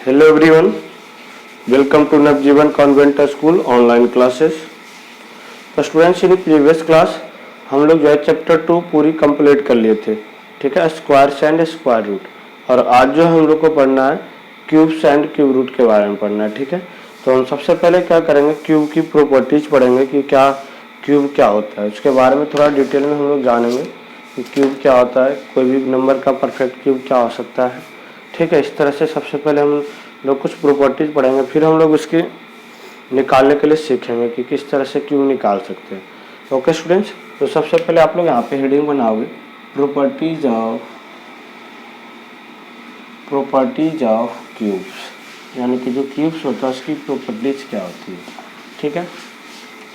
Hello everyone, welcome to Navjeevan Convent School online classes. तो students in previous class हम लोग जो है चैप्टर 2 पूरी कंप्लीट कर लिए थे, ठीक है, स्क्वायर्स एंड स्क्वायर रूट। और आज जो हम लोग को पढ़ना है क्यूब्स एंड क्यूब रूट के बारे में पढ़ना है, ठीक है। तो हम सबसे पहले क्या करेंगे, क्यूब की प्रॉपर्टीज पढ़ेंगे कि क्या क्यूब क्या होता है, उसके बारे में थोड़ा डिटेल में हम लोग जानेंगे कि क्यूब क्या होता है, कोई भी नंबर का परफेक्ट क्यूब क्या हो सकता है, ठीक है। इस तरह से सबसे पहले हम लोग कुछ प्रॉपर्टीज पढ़ेंगे, फिर हम लोग उसकी निकालने के लिए सीखेंगे कि किस तरह से क्यूब निकाल सकते हैं। ओके स्टूडेंट्स, तो सबसे पहले आप लोग यहाँ पे हेडिंग बनाओगे प्रॉपर्टीज ऑफ क्यूब्स, यानी कि जो क्यूब्स होता है उसकी प्रॉपर्टीज क्या होती है, ठीक है।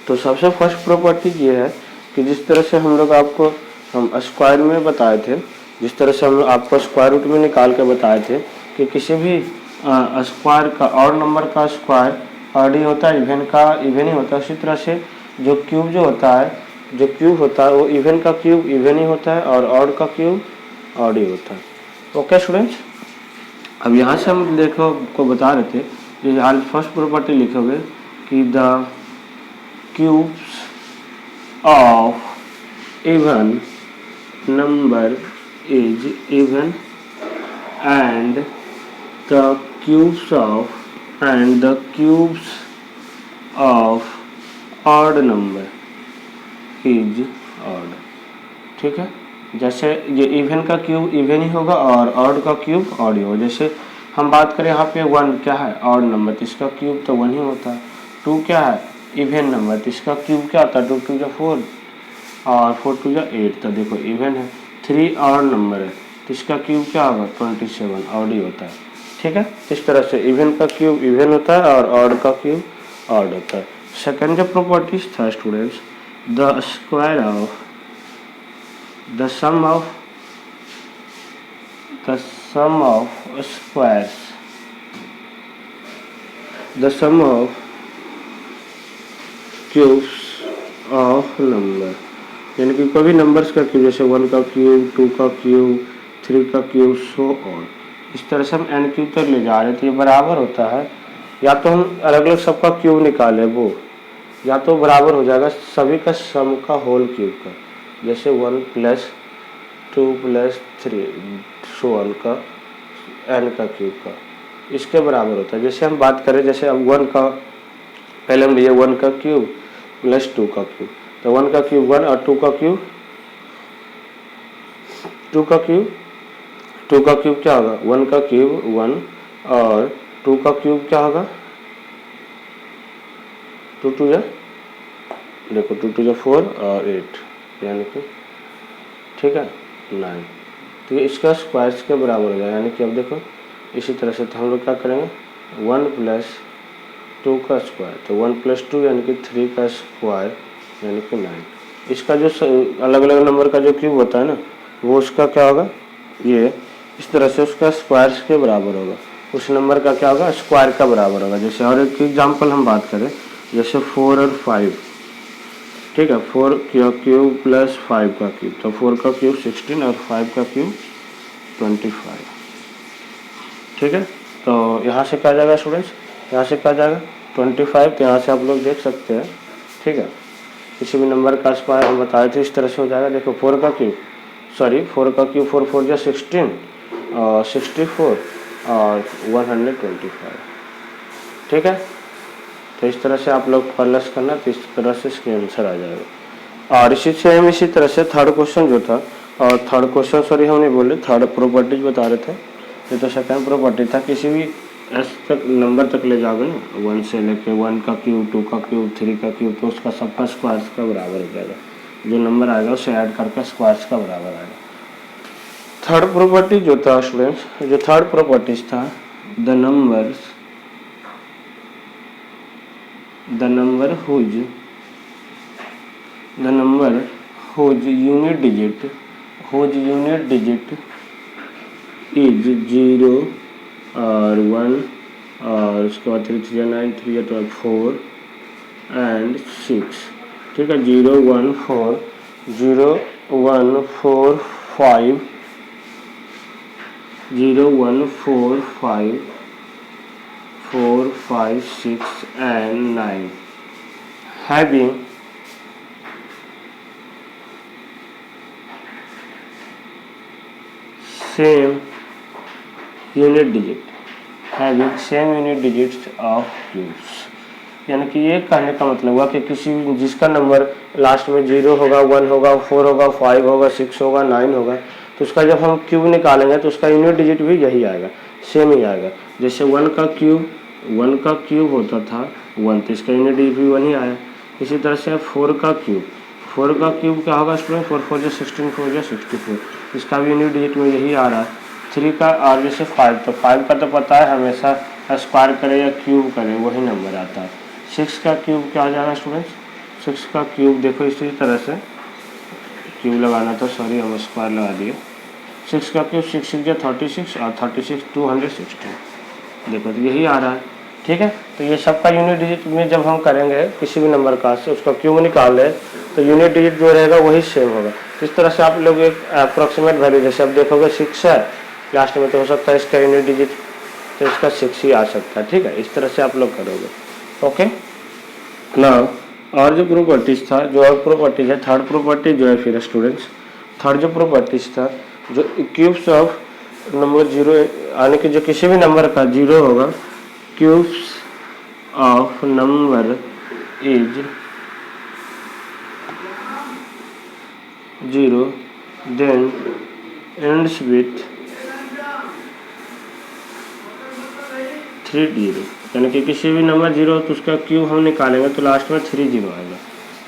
तो सबसे फर्स्ट प्रॉपर्टी ये है कि जिस तरह से हम लोग आपको हम स्क्वायर में बताए थे, जिस तरह से हम लोग आपको स्क्वायर रूट में निकाल के बताए थे कि किसी भी स्क्वायर का और नंबर का स्क्वायर ऑड ही होता है, इवन का इवन ही होता है। उसी तरह से जो क्यूब होता है वो इवन का क्यूब इवन ही होता है और ऑड का क्यूब ऑड ही होता है। ओके स्टूडेंट्स, अब यहाँ से हम देखो को बता रहे थे, जैसे आज फर्स्ट प्रॉपर्टी लिखोगे कि the cubes of even number is even and the cubes of odd number is odd, ठीक है। जैसे ये इवन का क्यूब इवन ही होगा और ऑड का क्यूब ऑड ही होगा। जैसे हम बात करें यहाँ पे 1 क्या है, ऑड नंबर, तो इसका क्यूब तो 1 ही होता है। 2 क्या है, इवन नंबर, तो इसका क्यूब क्या होता है, 2 2 4 और 4 2 8, तो देखो इवन है। 3 ऑड नंबर है तो इसका क्यूब क्या होगा, 27 ऑड ही होता है, ठीक है। इस तरह से इवन का क्यूब इवन होता है और ऑड का क्यूब ऑड होता है। सेकंड जो प्रॉपर्टीज था students, the sum of cubes of number, यानी कि कोई भी नंबर्स का क्यूब, जैसे 1 का क्यूब 2 का क्यूब 3 का क्यूब सो ऑन, इस तरह से हम एन क्यूब तक ले जा रहे थे। ये बराबर होता है, या तो हम अलग अलग सबका क्यूब निकाले वो, या तो बराबर हो जाएगा सभी का सम का होल क्यूब का, जैसे 1 + 2 + 3 सो ऑन का एन का क्यूब का, इसके बराबर होता है। जैसे हम बात करें, जैसे अब 1 का पहले हम लिए 1 का क्यूब + 2 का क्यूब, तो 1 का क्यूब 1 और 2 का क्यूब क्या होगा, 1 का क्यूब 1 और 2 का क्यूब क्या होगा, 2 2 जा देखो 2 2 जा 4 और 8, यानी कि ठीक है 9, तो ये इसका स्क्वायर्स के बराबर हो जाएगा। यानी कि अब देखो इसी तरह से तो हम लोग क्या करेंगे, 1 + 2 का स्क्वायर, तो 1 + 2 यानी कि 3 का स्क्वायर यानी कि 9। इसका जो अलग अलग नंबर का जो क्यूब होता है ना, वो उसका क्या होगा, ये इस तरह से उसका स्क्वायर्स के बराबर होगा, उस नंबर का क्या होगा, स्क्वायर का बराबर होगा। जैसे और एक एग्जांपल हम बात करें, जैसे 4 और 5, ठीक है, 4 का क्यूब + 5 का क्यूब, तो 4 का क्यूब 16 और 5 का क्यूब 25, ठीक है। तो यहाँ से क्या जाएगा स्टूडेंट्स, यहाँ से क्या जाएगा 25, तो यहाँ से आप लोग देख सकते हैं, ठीक है। किसी भी नंबर का स्क्वायर हम बताए थे इस तरह से हो जाएगा। देखो 4 का क्यूब 4 4 जा 16 और 64 और 125, ठीक है। तो इस तरह से आप लोग प्लस करना, तो इस तरह से इसका आंसर आ जाएगा। और इसी तरह से थर्ड क्वेश्चन जो था, और थर्ड क्वेश्चन सॉरी हम नहीं बोले, थर्ड प्रॉपर्टीज बता रहे थे। ये तो सेकंड प्रॉपर्टी था, किसी भी एस तक नंबर तक ले जाओगे ना, 1 से लेके 1 का क्यूब 2 का क्यूब 3 का क्यूब, तो उसका सबका स्क्वायर्स का बराबर हो जाएगा। जो नंबर आएगा उसे ऐड करके स्क्वायर्स का बराबर आएगा। थर्ड प्रॉपर्टी जो था स्टूडेंट्स, जो थर्ड प्रॉपर्टीज था, the number whose unit digit is 0 और 1 और उसके बाद 3 3 9 3 12 4 एंड 6, ठीक है। 0 1 4 0 1 4 5 0 1 4 5 4, 5, 6 and 9 having same unit digit, having same unit digits of cubes। यानी कि ये कहने का मतलब हुआ कि किसी जिसका नंबर लास्ट में 0 होगा, 1 होगा, 4 होगा, 5 होगा, 6 होगा, 9 होगा, तो उसका जब हम क्यूब निकालेंगे तो उसका यूनिट डिजिट भी यही आएगा, सेम ही आएगा। जैसे 1 का क्यूब होता था 1, तो इसका यूनिट डिजिट भी 1 ही आया। इसी तरह से 4 का क्यूब क्या होगा स्टूडेंट? 4 4 जो 16, 4 जो 64, इसका भी यूनिट डिजिट में यही आ रहा है। 3 का, और जैसे 5, तो 5 का तो पता है हमेशा स्क्वायर करे या क्यूब करे वही नंबर आता है। 6 का क्यूब क्या आ जाएगा स्टूडेंट्स? 6 का क्यूब देखो इसी तरह से क्यूब लगाना था, सॉरी हम स्क्वायर लगा दिए। 6 का क्यूब 6 6 36 और 36 216, देखो तो यही आ रहा है। ठीक है, तो ये सबका यूनिट डिजिट में जब हम करेंगे किसी भी नंबर का से उसका क्यूब निकाल लें तो यूनिट डिजिट जो रहेगा वही सेम होगा। इस तरह से आप लोग एक अप्रोक्सीमेट वैल्यू, जैसे अब देखोगे 6 है लास्ट में, तो हो सकता है इसका यूनिट डिजिट तो इसका 6 ही आ सकता है। ठीक है, इस तरह से आप लोग करोगे। ओके ना, और जो प्रॉपर्टीज था, जो और प्रॉपर्टीज है, थर्ड प्रॉपर्टी जो है फिर स्टूडेंट्स, थर्ड जो प्रॉपर्टीज था, जो क्यूब्स ऑफ नंबर 0 यानी कि जो किसी भी नंबर का 0 होगा, cubes of number is 0 then ends with 3 0, यानी कि किसी भी नंबर 0 हो तो उसका क्यूब हम निकालेंगे तो लास्ट में 3 0 आएगा।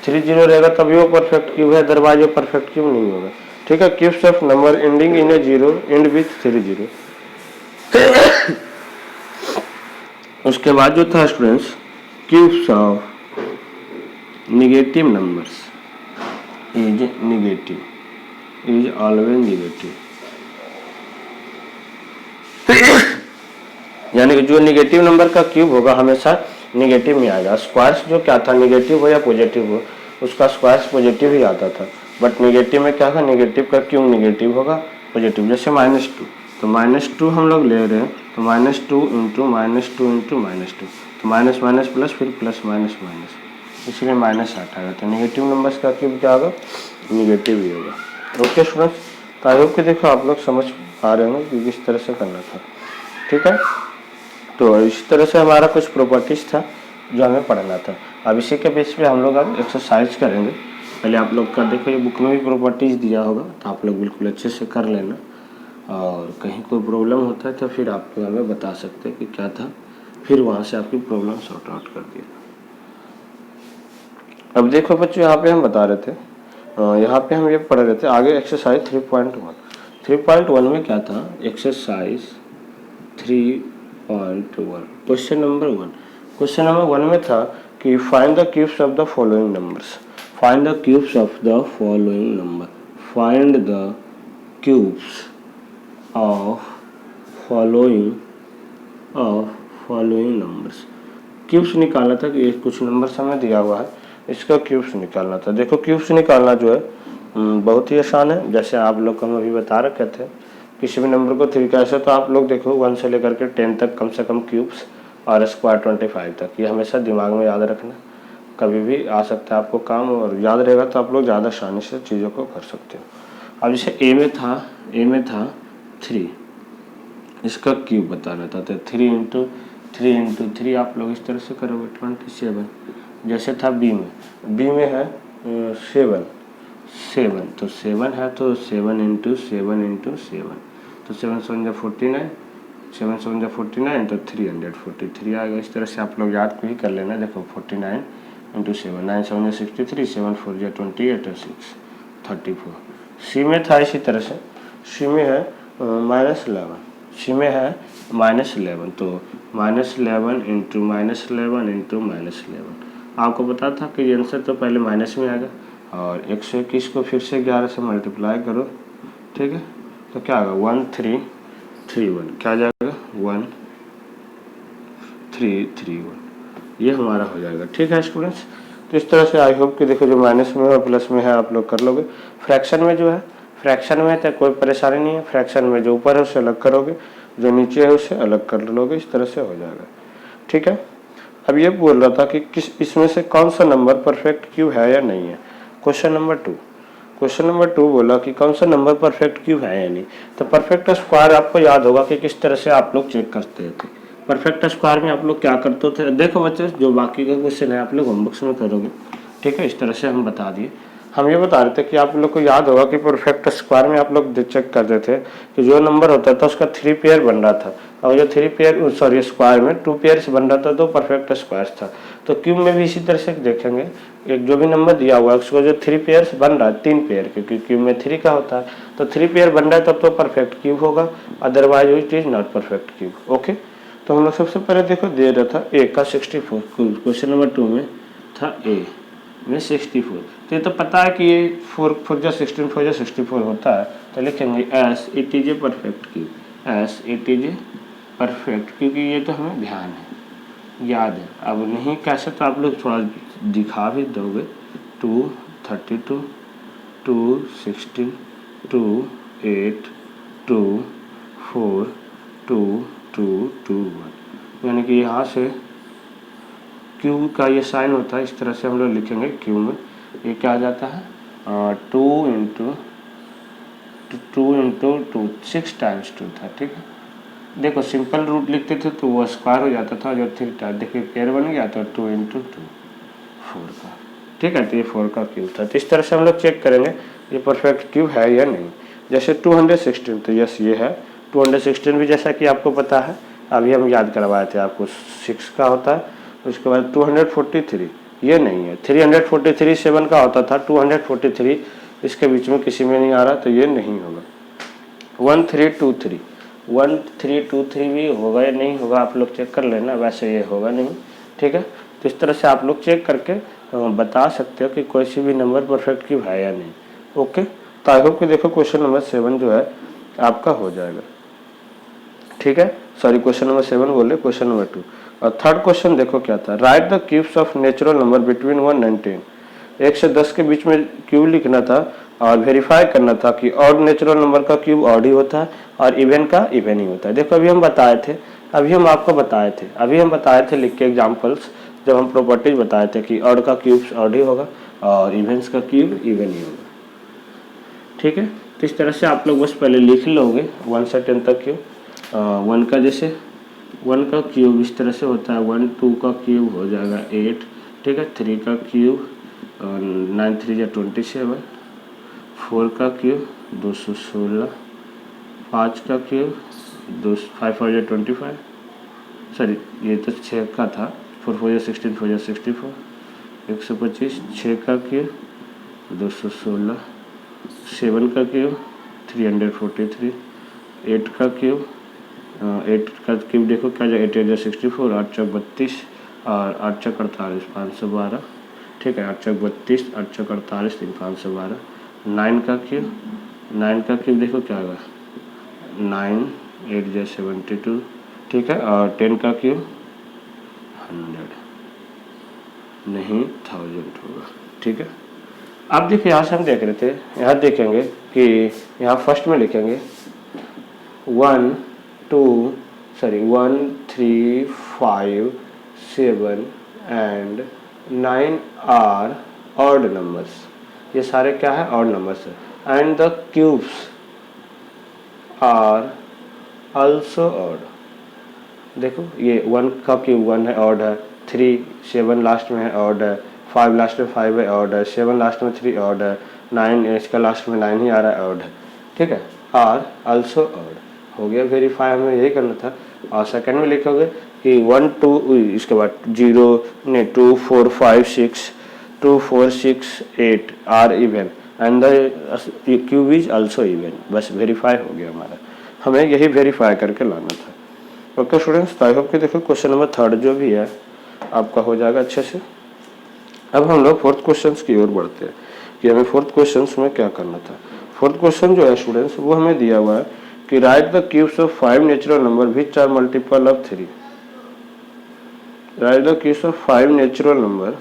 3 0 रहेगा तभी वो परफेक्ट क्यूब है, अदरवाइज वो परफेक्ट क्यूब नहीं होगा। ठीक है, cubes of number ending in A 0 and with 3 0। उसके बाद जो था students, cubes of negative numbers is always negative. यानी कि जो नेगेटिव नंबर का क्यूब होगा हमेशा नेगेटिव में आएगा। स्क्वायर्स जो क्या था, नेगेटिव हो या पॉजिटिव हो, उसका स्क्वायर्स पॉजिटिव ही आता था, बट नेगेटिव में क्या होगा, नेगेटिव का क्यूब नेगेटिव होगा, पॉजिटिव। जैसे -2, तो -2 हम लोग ले रहे हैं तो -2 इंटू -2 इंटू -2, तो माइनस माइनस प्लस, फिर प्लस माइनस माइनस, इसलिए -8 आएगा। तो नेगेटिव नंबर्स का क्यूब क्या होगा, नेगेटिव ही होगा। ओके स्टूडेंट्स, तो आई होप कि देखो आप लोग समझ पा रहे होंगे कि किस तरह से करना था। ठीक है, तो इस तरह से हमारा कुछ प्रॉपर्टीज था जो हमें पढ़ना था। अब इसी के बेस पे हम लोग अब एक्सरसाइज करेंगे। पहले आप लोग का देखो, ये बुक में भी प्रॉपर्टीज दिया होगा तो आप लोग बिल्कुल अच्छे से कर लेना, और कहीं कोई प्रॉब्लम होता है तो फिर आप लोग हमें बता सकते हैं कि क्या था, फिर वहाँ से आपकी प्रॉब्लम सॉर्ट आउट कर दिया। अब देखो बच्चों, यहाँ पे हम बता रहे थे, यहाँ पे हम ये पढ़ रहे थे आगे एक्सरसाइज 3.1। 3.1 में क्या था, exercise 3.1 question number 1। Question number 1 में था कि find the cubes of the following numbers. Find the cubes of the following number. Find the cubes of following numbers. Cubes निकालना था कि कुछ नंबर्स हमें दिया हुआ है, इसका क्यूब्स निकालना था। देखो क्यूब्स निकालना जो है बहुत ही आसान है। जैसे आप लोग को हम अभी बता रखे थे, किसी भी नंबर को 3 कैसे, तो आप लोग देखो 1 से लेकर के 10 तक कम से कम क्यूब्स और स्क्वायर 25 तक, ये हमेशा दिमाग में याद रखना। कभी भी आ सकता है आपको काम, और याद रहेगा तो आप लोग ज़्यादा आसानी से चीज़ों को कर सकते हो। अब जैसे ए में था 3, इसका क्यूब बताना था, तो 3 इंटू 3 आप लोग इस तरह से करोगे 27। जैसे था बी में है 7, तो 7 है तो 7 इंटू 7, तो 7 7 49, 7 7 49, तो 343 आएगा। इस तरह से आप लोग याद को ही कर लेना। देखो 49 इंटू 7, 9 7 63, 7 4 28 और 6 34। सी में था इसी तरह से, सी में है -11, सी में है -11, तो -11 इंटू -11। आपको पता था कि आंसर तो पहले माइनस में आएगा, और 121 को फिर से 11 से मल्टीप्लाई करो। ठीक है, तो क्या आएगा 1331, क्या आ जाएगा 1331, ये हमारा हो जाएगा। ठीक है स्टूडेंट्स, तो इस तरह से आई होप कि देखो जो माइनस में और प्लस में है आप लोग कर लोगे। फ्रैक्शन में जो है, फ्रैक्शन में तो कोई परेशानी नहीं है। फ्रैक्शन में जो ऊपर है उसे अलग करोगे, जो नीचे है उसे अलग कर लोगे, इस तरह से हो जाएगा। ठीक है। अब ये बोल रहा था कि किस इसमें से कौन सा नंबर परफेक्ट क्यूब है या नहीं है। क्वेश्चन नंबर 2 बोला कि कौन सा नंबर परफेक्ट क्यूब है या नहीं। तो परफेक्ट स्क्वायर आपको याद होगा कि किस तरह से आप लोग चेक करते थे। परफेक्ट स्क्वायर में आप लोग क्या करते थे, देखो बच्चे जो बाकी का क्वेश्चन है आप लोग होमवर्क में करोगे, ठीक है। इस तरह से हम बता दिए। हम ये बता रहे थे कि आप लोग को याद होगा कि परफेक्ट स्क्वायर में आप लोग चेक करते थे कि जो नंबर होता था उसका 3 पेयर बन रहा था, और जो 3 पेयर सॉरी स्क्वायर में 2 पेयर बन रहा था तो परफेक्ट स्क्वायर था। तो क्यूब में भी इसी तरह से देखेंगे, एक जो भी नंबर दिया हुआ है उसको जो 3 पेयर बन रहा है, 3 पेयर, क्योंकि क्यूब में 3 का होता है, तो 3 पेयर बन रहा है तब तो परफेक्ट क्यूब होगा, otherwise it is not perfect cube. Okay, तो हम लोग सबसे पहले देखो दे रहा था ए का 64, क्वेश्चन नंबर 2 में था ए में 64। तो ये तो पता है कि ये 4 4 जा 16 4 जा 64 होता है, तो लिखेंगे S it is a perfect cube, S it is a perfect, क्योंकि ये तो हमें ध्यान है, याद है। अब नहीं कैसे तो आप लोग थोड़ा दिखा भी दोगे। 2 32 2 16 2 8 2 4 2 2 2 1, यानी कि यहाँ से क्यू का ये साइन होता है, इस तरह से हम लोग लिखेंगे। क्यू में ये क्या आ जाता है, 2 इंटू 2 6 टाइम्स 2 था, ठीक है। देखो सिंपल रूट लिखते थे तो वो स्क्वायर हो जाता था, जो 3 था देखिए पेयर बन गया तो 2 इंटू 2 4 का, ठीक है। तो ये 4 का क्यूब था। तो इस तरह से हम लोग चेक करेंगे ये परफेक्ट क्यूब है या नहीं। जैसे 216, तो यस ये है 216 भी, जैसा कि आपको पता है अभी हम याद करवाए थे आपको, 6 का होता है। उसके बाद 243 ये नहीं है, 343 7 का होता था, 243 इसके बीच में किसी में नहीं आ रहा, तो ये नहीं होगा। 1323 भी होगा या नहीं होगा आप लोग चेक कर लेना, वैसे ये होगा नहीं, ठीक है। तो इस तरह से आप लोग चेक करके बता सकते हो कि कोई सी भी नंबर परफेक्ट क्यूब है या नहीं। ओके, तो आई होप कि देखो क्वेश्चन नंबर 7 जो है आपका हो जाएगा, ठीक है। सॉरी क्वेश्चन नंबर 7 बोले, क्वेश्चन नंबर 2। और थर्ड क्वेश्चन देखो क्या था, right the cubes of natural number between 1 and 10। 1 से 10 के बीच में क्यूब लिखना था और वेरीफाई करना था कि ऑड नेचुरल नंबर का क्यूब ऑड ही होता है और इवन का इवन ही होता है। देखो अभी हम आपको बताए थे लिख के एग्जाम्पल्स, जब हम प्रॉपर्टीज बताए थे कि ऑड का क्यूब ऑड ही होगा और इवेंट्स का क्यूब इवन ही होगा, ठीक है। तो इस तरह से आप लोग बस पहले लिख लोगे 1 से 10 तक क्यूब। 1 का जैसे 1 का क्यूब इस तरह से होता है, 1 2 का क्यूब हो जाएगा 8, ठीक है। 3 का क्यूब 9 3 या 27, 4 का क्यूब 216, 5 का क्यूब 5 4 या 25, सॉरी ये तो 6 का था, 4 4 या 16 4 या 64, 125, 6 का क्यूब 216, 7 का क्यूब 343, 8 का क्यूब 8 का क्यूब देखो क्या जाए, 8 8 64, 8 चौक 32 और 8 चौक 48 512, ठीक है। 8 चौक 32 8 चौक 48 512। 9 का क्यूब देखो क्या होगा, 9 8 जा 72, ठीक है। और 10 का क्यूब 100 नहीं 1000 होगा, ठीक है। अब देखिए यहाँ से हम देख रहे थे, यहाँ देखेंगे कि यहाँ फर्स्ट में लिखेंगे 1 3 5 7 and 9 आर ऑड नंबर्स, ये सारे क्या है ऑड नंबर्स है। And the cubes are also odd, देखो ये 1 का क्यूब 1 है ऑड है, 3 7 लास्ट में है ऑड है, 5 लास्ट में 5 है ऑड है, 7 लास्ट में 3 ऑड है, 9 इसका लास्ट में 9 ही आ रहा है ऑड है, ठीक है। आर आल्सो ऑड हो गया, वेरीफाई हमें यही करना था। और सेकंड में लिखोगे कि 1 2 इसके बाद 0 नहीं 2 4 5 6 2 4 6 8 are even and the cube is also even, बस वेरीफाई हो गया हमारा, हमें यही वेरीफाई करके लाना था। ओके स्टूडेंट्स, आई होप कि देखो क्वेश्चन नंबर 3 जो भी है आपका हो जाएगा अच्छे से। अब हम लोग फोर्थ क्वेश्चन की ओर बढ़ते हैं कि हमें फोर्थ क्वेश्चन में क्या करना था। फोर्थ क्वेश्चन जो है स्टूडेंट्स वो हमें दिया हुआ है कि right the cubes of 5 natural number which are multiple of 3। Right the cubes of 5 natural number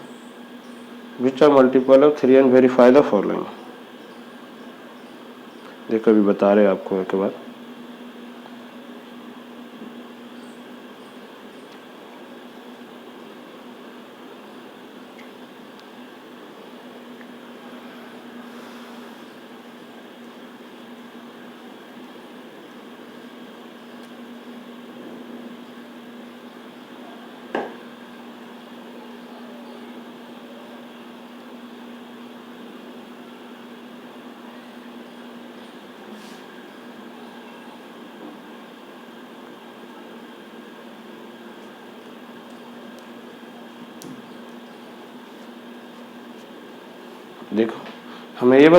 which are multiple of 3 and verify the following. देखो अभी बता रहे हैं आपको एक बार, देखो हमें ये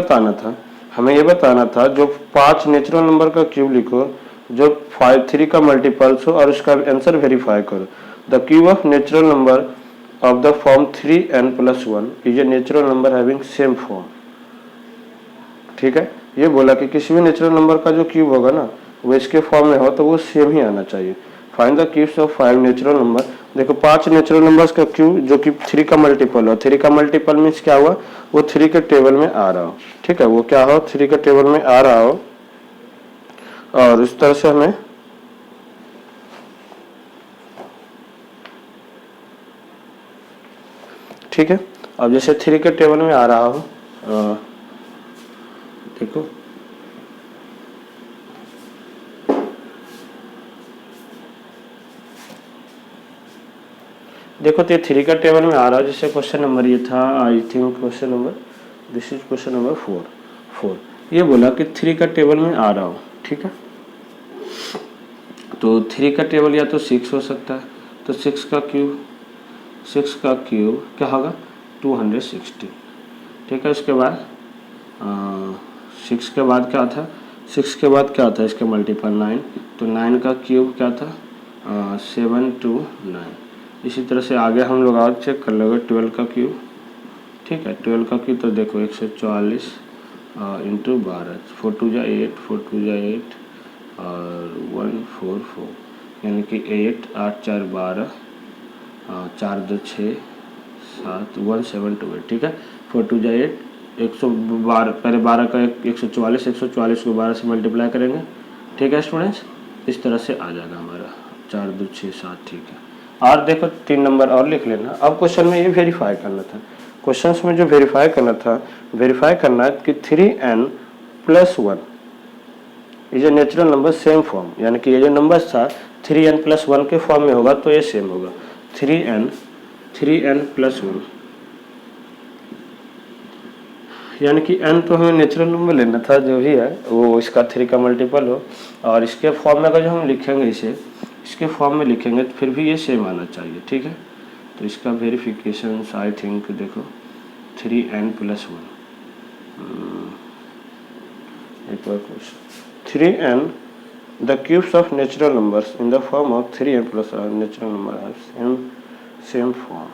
बताना था जो 5 नेचुरल नंबर का क्यूब लिखो जो 3 का मल्टीपल्स हो और उसका आंसर वेरीफाई करो। The cube of natural number of the form 3n+1 is a natural number having same form. ठीक है, ये बोला कि किसी भी नेचुरल नंबर का जो क्यूब होगा ना वो इसके फॉर्म में हो तो वो सेम ही आना चाहिए। Find the cubes of 5 natural number. देखो 5 नेचुरल नंबर्स का क्यूब जो कि 3 का मल्टीपल हो, 3 का मल्टीपल मीन्स क्या हुआ, वो 3 के टेबल में आ रहा हो। ठीक है, वो क्या हो, 3 के टेबल में आ रहा हो और इस तरह से हमें ठीक है। अब जैसे 3 के टेबल में आ रहा हो, देखो देखो तो ये 3 का टेबल में आ रहा है। जैसे क्वेश्चन नंबर ये था, I think question number, this is question number 4। ये बोला कि 3 का टेबल में आ रहा हो। ठीक है, तो 3 का टेबल या तो 6 हो सकता है, तो 6 का क्यूब क्या होगा, 260। ठीक है, उसके बाद 6 के बाद क्या था, 6 के बाद क्या था इसका मल्टीपल 9, तो 9 का क्यूब क्या था, 729। इसी तरह से आगे हम लोग और चेक कर लोगे 12 का क्यूब। ठीक है, 12 का क्यूब तो देखो 144 इंटू 12, 4 2 जा 8, 4 2 जा 8 और 144, यानी कि 8 8 4 12, 4 2 6 7, 1728। ठीक है, 4 2 जा 8, 112, पहले 12 का 144, 144 को 12 से मल्टीप्लाई करेंगे। ठीक है स्टूडेंट्स, इस तरह से आ जाएगा हमारा 4 2 6 7। ठीक है, और देखो 3 नंबर और लिख लेना। अब क्वेश्चन में ये वेरीफाई करना था, क्वेश्चन में जो वेरीफाई करना है कि 3n+1 is a natural number same form, यानी कि ये जो नंबर था 3n+1 के फॉर्म में होगा तो ये सेम होगा। 3n+1 यानी कि n तो हमें नेचुरल नंबर लेना था जो भी है वो इसका 3 का मल्टीपल हो, और इसके फॉर्म में अगर जो हम लिखेंगे इसे इसके फॉर्म में लिखेंगे तो फिर भी ये सेम आना चाहिए। ठीक है, तो इसका वेरिफिकेशन आई थिंक देखो 3n+1, एक बार question 3n the cubes of natural numbers in the form of 3n+1 natural number same form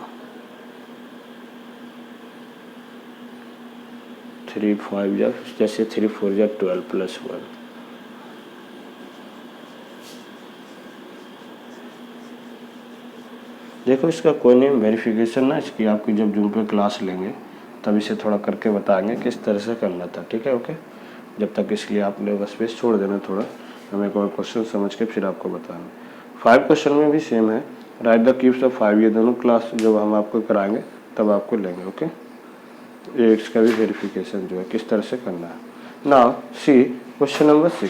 3 5 जैसे 3 4 12 + 1। देखो इसका कोई नहीं वेरिफिकेशन ना, इसकी आपकी जब जूम पे क्लास लेंगे तब इसे थोड़ा करके बताएंगे किस तरह से करना था। ठीक है, ओके, जब तक इसके लिए आप लोग स्पेस छोड़ देना थोड़ा, हमें कोई क्वेश्चन समझ के फिर आपको बताना। 5 क्वेश्चन में भी सेम है, राइट द क्यूब्स ऑफ 5, ये दोनों क्लास जब हम आपको कराएंगे तब आपको लेंगे। ओके, ये इसका भी वेरिफिकेशन जो है किस तरह से करना है। Now see question number 6।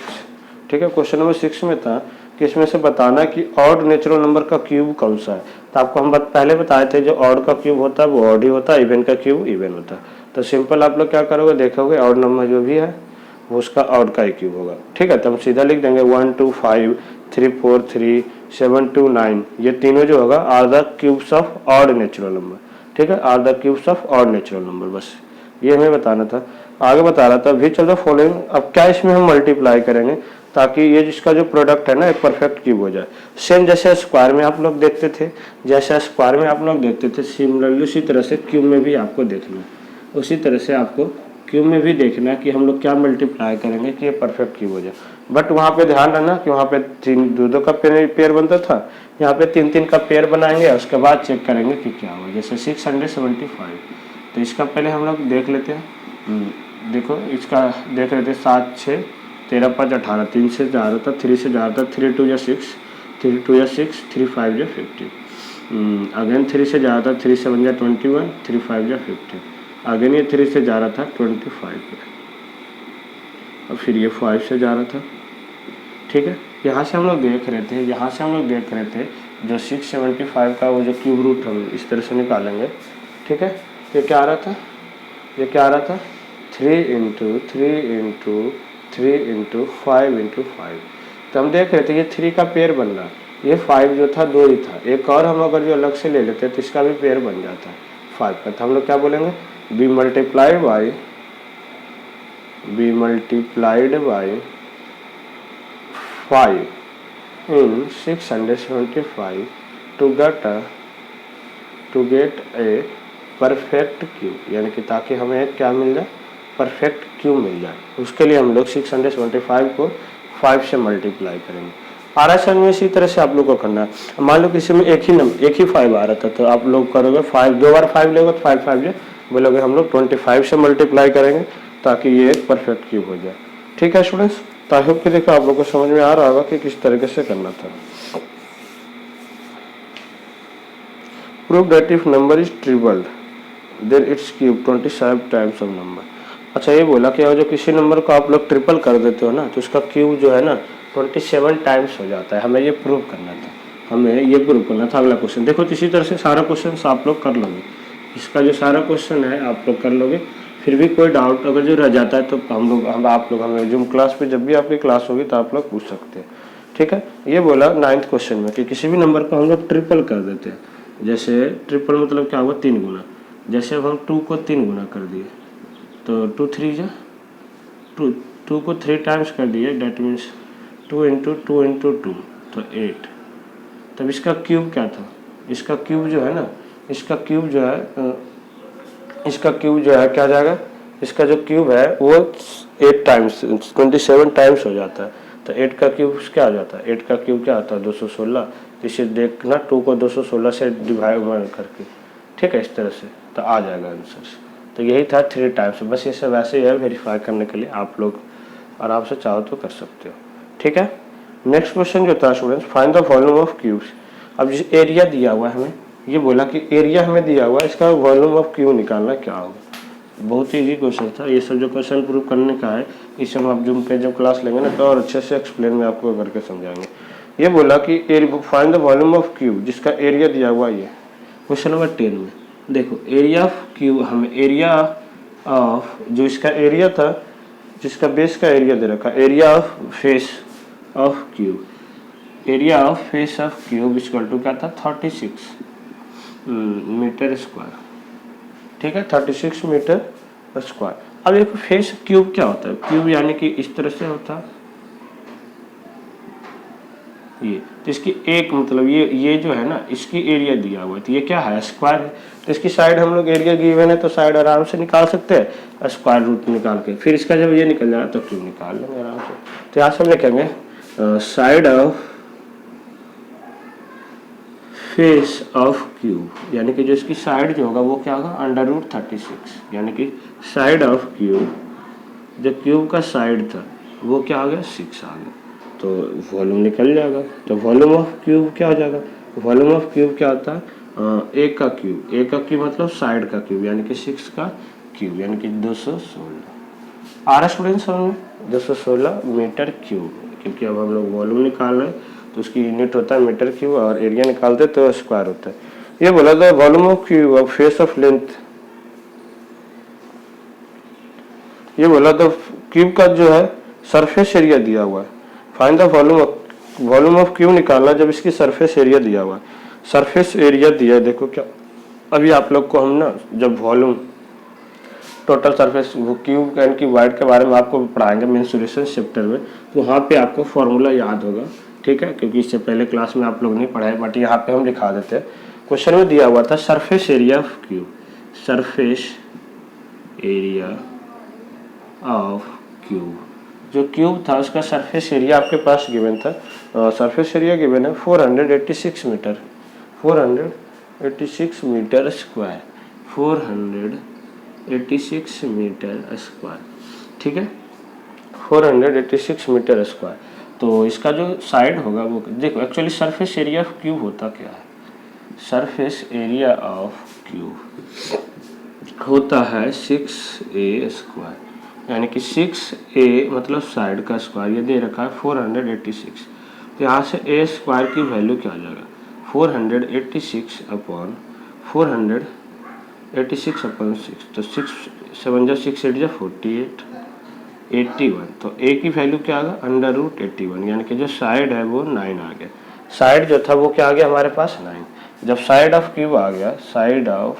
ठीक है, क्वेश्चन नंबर 6 में था कि इसमें से बताना कि ऑड नेचुरल नंबर का क्यूब कौन सा है। तो आपको हम पहले बताए थे जो ऑड का क्यूब होता है वो ऑड ही होता है, इवन का क्यूब इवन होता है। तो सिंपल आप लोग क्या करोगे, देखोगे ऑड नंबर जो भी है वो उसका ऑड का ही क्यूब होगा। ठीक है, तो हम सीधा लिख देंगे 1 2 5 3 4 3 7 2 9, ये तीनों जो होगा are the cubes of odd natural number. ठीक है, are the cubes of odd natural number, बस ये हमें बताना था। आगे बता रहा था विच ऑफ द फॉलोइंग, अब क्या इसमें हम मल्टीप्लाई करेंगे ताकि ये जिसका जो प्रोडक्ट है ना एक परफेक्ट क्यूब हो जाए। सेम जैसे स्क्वायर में आप लोग देखते थे, सिमिलरली उसी तरह से क्यूब में भी आपको देखना है, उसी तरह से आपको क्यूब में भी देखना है कि हम लोग क्या मल्टीप्लाई करेंगे कि ये परफेक्ट क्यूब हो जाए। बट वहाँ पे ध्यान रखना कि वहाँ पे 2 का पेयर बनता था, यहाँ पे 3 का पेयर बनाएंगे, उसके बाद चेक करेंगे कि क्या हुआ। जैसे 675, तो इसका पहले हम लोग देख लेते हैं। देखो इसका देख लेते हैं 7 6 13 5 18, 3 से जा रहा था, 3 से जा रहा था, 3 2 या 6, 3 2 या 6, 3 5 या 50, अगेन 3 से जा रहा था, 3 7 या 21, 3 5 या 50, अगेन ये 3 से जा रहा था 25 पे, और फिर ये 5 से जा रहा था। ठीक है, यहाँ से हम लोग देख रहे थे, जो 675 का वो जो क्यूब रूट हम इस तरह से निकालेंगे। ठीक है, ये क्या आ रहा था, 3 × 3 × 3 × 5 × 5। तो हम देख रहे थे ये 3 का पेयर बन रहा, ये 5 जो था 2 ही था, एक और हम अगर जो अलग से ले लेते तो इसका भी पेयर बन जाता है 5 का। तो हम लोग क्या बोलेंगे, be multiplied by 5 in 675 to get a perfect cube, यानी कि ताकि हमें एक क्या मिल जाए, परफेक्ट क्यूब मिल जाए। उसके लिए हम लोग 675 को 5 से मल्टीप्लाई करेंगे। आरएसएन में इसी तरह से आप लोग को करना है। मान लो किसी में एक ही 5 आ रहा था, तो आप लोग करोगे 5, 2 बार 5 लेगा तो 5 5 बोलोगे, हम लोग 25 से मल्टीप्लाई करेंगे ताकि ये एक परफेक्ट क्यूब हो जाए। ठीक है स्टूडेंट्स, तो आई होप कि देखो आप लोग को समझ में आ रहा होगा कि किस तरीके से करना था। Prove that if number is tripled then its cube 27 times of number. अच्छा, ये बोला कि जो किसी नंबर को आप लोग ट्रिपल कर देते हो ना, तो उसका क्यूब जो है ना 27 टाइम्स हो जाता है। हमें ये प्रूव करना था, अगला क्वेश्चन देखो। इसी तरह से सारा क्वेश्चन आप लोग कर लोगे, इसका जो सारा क्वेश्चन है आप लोग कर लोगे। फिर भी कोई डाउट अगर जो रह जाता है तो आप लोग हमें जूम क्लास पे, जब भी आपकी क्लास होगी तो आप लोग पूछ सकते हैं। ठीक है, ये बोला 9th क्वेश्चन में कि किसी भी नंबर को हम लोग ट्रिपल कर देते हैं। जैसे ट्रिपल मतलब क्या हुआ, 3 गुना। जैसे अब हम 2 को 3 गुना कर दिए तो 2 3 जा 2 को 3 टाइम्स कर दिए, डेट मीन्स 2 इंटू 2 इंटू 2 तो 8। तब इसका क्यूब क्या था, इसका क्यूब जो है ना, इसका क्यूब जो है क्या जाएगा, इसका जो क्यूब है वो 8 टाइम्स 27 टाइम्स हो जाता है। तो 8 का क्यूब क्या आ जाता है, 8 का क्यूब क्या आता है 216। तो इसे देखना 2 को 216 से डिवाइड करके, ठीक है, इस तरह से तो आ जाएगा आंसर। तो यही था 3 टाइम्स। बस ये सब ऐसे ही है, वेरीफाई करने के लिए आप लोग आराम से चाहो तो कर सकते हो। ठीक है, नेक्स्ट क्वेश्चन जो था students, find the volume of cubes. अब जिस एरिया दिया हुआ है हमें, ये बोला कि एरिया हमें दिया हुआ है, इसका वॉल्यूम ऑफ क्यूब निकालना क्या होगा। बहुत ही इजी क्वेश्चन था। ये सब जो क्वेश्चन प्रूव करने का है, इस समय आप जूम पे जब क्लास लेंगे ना तो और अच्छे से एक्सप्लेन में आपको करके समझाएंगे। ये बोला कि find the volume of cube, जिसका एरिया दिया हुआ ये क्वेश्चन नंबर 10 में। देखो एरिया ऑफ क्यूब, हमें एरिया ऑफ जो इसका एरिया था, जिसका बेस का एरिया दे रखा, area of face of cube, area of face of cube equal to क्या था 36 मीटर स्क्वायर। ठीक है, 36 मीटर स्क्वायर। अब देखो फेस क्यूब क्या होता है, क्यूब यानी कि इस तरह से होता है ये, तो इसकी एक मतलब ये जो है ना, इसकी एरिया दिया हुआ है, तो ये क्या है स्क्वायर है। तो इसकी साइड हम लोग एरिया गिवन है तो साइड आराम से निकाल सकते हैं, स्क्वायर रूट निकाल के। फिर इसका जब ये निकल जाए तो क्यूब निकाल लेंगे आराम से। तो यहाँ से हम लिखेंगे side of face of cube, यानी कि जो इसकी साइड जो होगा वो क्या होगा अंडर रूट 36, यानी कि साइड ऑफ क्यूब, जो क्यूब का साइड था वो क्या आ गया 6 आ गया, तो वॉल्यूम निकल जाएगा। तो वॉल्यूम ऑफ क्यूब क्या हो जाएगा, वॉल्यूम ऑफ क्यूब क्या होता है ए का क्यूब, ए का क्यूब मतलब साइड का क्यूब, यानी कि 6 का क्यूब, यानी कि 216। आ रहा स्टूडेंट समझ में, 216 मीटर क्यूब, क्योंकि अब हम लोग वॉल्यूम निकाल रहे हैं तो उसकी यूनिट होता है मीटर क्यूब, और एरिया निकालते तो स्क्वायर होता है। ये बोला था volume of cube of face of length, ये बोला था क्यूब का जो है सरफेस एरिया दिया हुआ है। Find the volume of cube निकालना जब इसकी सरफेस एरिया दिया हुआ है। सरफेस एरिया दिया, देखो क्या अभी आप लोग को हम ना जब वॉल्यूम टोटल सरफेस वो क्यूब एंड की वाइड के बारे में आपको पढ़ाएंगे मेंसुरेशन चैप्टर में, तो वहाँ पे आपको फॉर्मूला याद होगा। ठीक है, क्योंकि इससे पहले क्लास में आप लोग नहीं पढ़ाए, बट यहाँ पे हम लिखा देते हैं। क्वेश्चन में दिया हुआ था surface area of cube, surface area of cube, जो क्यूब था उसका सरफेस एरिया आपके पास गिवन था। सरफेस एरिया गिवन है 486 metre, 486 metre square, 486 metre square. ठीक है, 486 मीटर स्क्वायर। तो इसका जो साइड होगा वो देखो, actually surface area of cube होता क्या है, सरफेस एरिया ऑफ क्यूब होता है 6a स्क्वायर, यानी कि 6a मतलब साइड का स्क्वायर, ये दे रखा है 486। तो यहाँ से a स्क्वायर की वैल्यू क्या आ जाएगा 486 अपॉन 486 अपॉन 6, तो 6 7 6 8 48 81। तो a की वैल्यू क्या आ गया अंडर रूट 81, यानी कि जो साइड है वो 9 आ गया। साइड जो था वो क्या आ गया हमारे पास 9। जब साइड ऑफ क्यूब आ गया, साइड ऑफ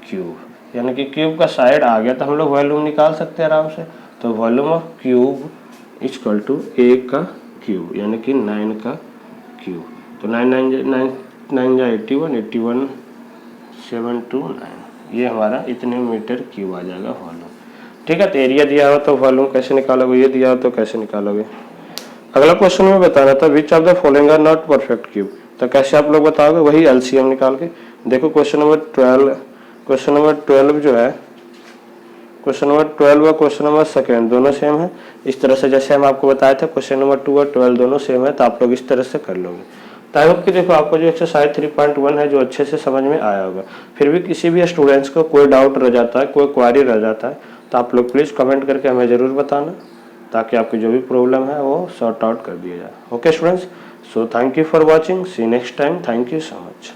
क्यूब यानी कि क्यूब का साइड आ गया तो हम लोग वॉल्यूम निकाल सकते हैं आराम से। तो volume of cube equal to a का क्यूब यानी कि 9 का क्यूब। तो 9 9 जा 81, 81 729, ये हमारा इतने मीटर क्यूब आ जाएगा वॉल्यूम। ठीक है, तो एरिया दिया हो तो वॉल्यूम कैसे निकालोगे, ये दिया हो तो कैसे निकालोगे। अगला क्वेश्चन में बताना था which of the following are not perfect cube, तो कैसे आप लोग बताओगे, वही एलसीएम निकाल के। देखो क्वेश्चन नंबर 12 जो है, क्वेश्चन नंबर 12 और क्वेश्चन नंबर सेकेंड दोनों सेम है। इस तरह से जैसे हम आपको बताए थे क्वेश्चन नंबर 2 और 12 दोनों सेम है, तो आप लोग इस तरह से कर लोगे। तो आई होप कि देखो आपको जो एक्सरसाइज 3.1 है जो अच्छे से समझ में आया होगा। फिर भी किसी भी स्टूडेंट्स को कोई डाउट रह जाता है, कोई क्वारी रह जाता है, तो आप लोग प्लीज़ कमेंट करके हमें ज़रूर बताना, ताकि आपकी जो भी प्रॉब्लम है वो सॉर्ट आउट कर दिया जाए। Okay students, so thank you for watching, see next time, thank you so much.